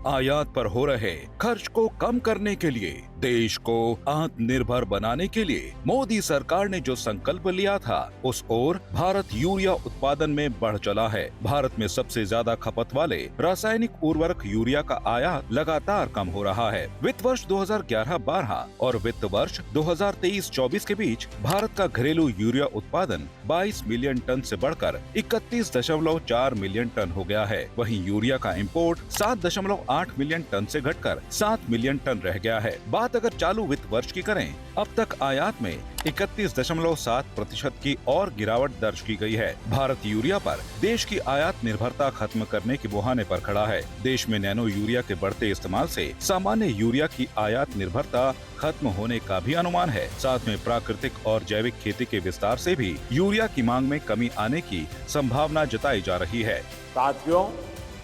आयात पर हो रहे खर्च को कम करने के लिए, देश को आत्मनिर्भर बनाने के लिए मोदी सरकार ने जो संकल्प लिया था, उस ओर भारत यूरिया उत्पादन में बढ़ चला है। भारत में सबसे ज्यादा खपत वाले रासायनिक उर्वरक यूरिया का आयात लगातार कम हो रहा है। वित्त वर्ष 2011-12 और वित्त वर्ष 2023-24 के बीच भारत का घरेलू यूरिया उत्पादन 22 मिलियन टन से बढ़कर 31.4 मिलियन टन हो गया है। वहीं यूरिया का इंपोर्ट 7.8 मिलियन टन से घटकर 7 मिलियन टन रह गया है। बात अगर चालू वित्त वर्ष की करें, अब तक आयात में 31.7% की और गिरावट दर्ज की गई है। भारत यूरिया पर देश की आयात निर्भरता खत्म करने के मुहाने पर खड़ा है। देश में नैनो यूरिया के बढ़ते इस्तेमाल से सामान्य यूरिया की आयात निर्भरता खत्म होने का भी अनुमान है। साथ में प्राकृतिक और जैविक खेती के विस्तार से भी यूरिया की मांग में कमी आने की संभावना जताई जा रही है। साथियों,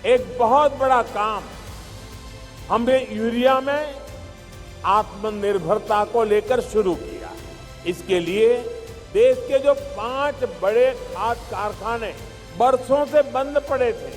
एक बहुत बड़ा काम हमने यूरिया में आत्मनिर्भरता को लेकर शुरू किया। इसके लिए देश के जो 5 बड़े खाद कारखाने बरसों से बंद पड़े थे,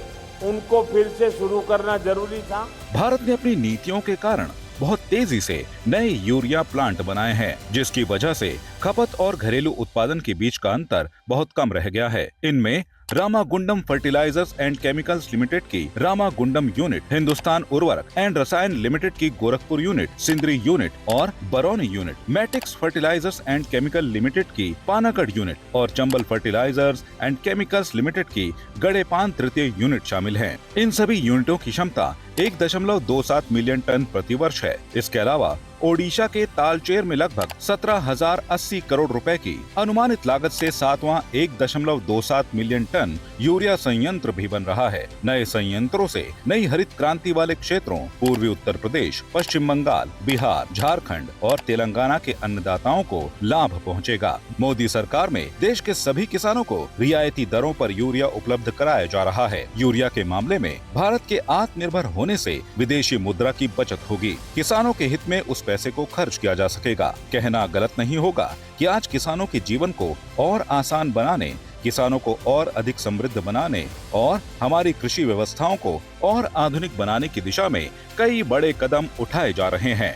उनको फिर से शुरू करना जरूरी था। भारत ने अपनी नीतियों के कारण बहुत तेजी से नए यूरिया प्लांट बनाए हैं, जिसकी वजह से खपत और घरेलू उत्पादन के बीच का अंतर बहुत कम रह गया है। इनमें Ramagundam fertilizers and chemicals limited की रामागुंडम यूनिट, हिंदुस्तान उर्वरक एंड रसायन लिमिटेड की गोरखपुर यूनिट, सिंदरी यूनिट और Barauni unit, Matix fertilizers and chemical limited की पानागढ़ यूनिट और Chambal fertilizers and chemicals limited की गड़ेपान तृतीय यूनिट शामिल हैं। इन सभी यूनिटों की क्षमता 1.27 मिलियन टन प्रति वर्ष है। इसके अलावा ओडिशा के तालचेर में लगभग 17,080 करोड़ रुपए की अनुमानित लागत से 7वां 1.27 मिलियन टन यूरिया संयंत्र भी बन रहा है। नए संयंत्रों से नई हरित क्रांति वाले क्षेत्रों पूर्वी उत्तर प्रदेश, पश्चिम बंगाल, बिहार, झारखंड और तेलंगाना के अन्नदाताओं को लाभ पहुंचेगा। मोदी सरकार में देश के सभी किसानों को रियायती दरों पर यूरिया उपलब्ध कराया जा रहा है। यूरिया के मामले में भारत के आत्मनिर्भर होने से विदेशी मुद्रा की बचत होगी। किसानों के हित में उस पैसे को खर्च किया जा सकेगा। कहना गलत नहीं होगा कि आज किसानों के जीवन को और आसान बनाने, किसानों को और अधिक समृद्ध बनाने और हमारी कृषि व्यवस्थाओं को और आधुनिक बनाने की दिशा में कई बड़े कदम उठाए जा रहे हैं।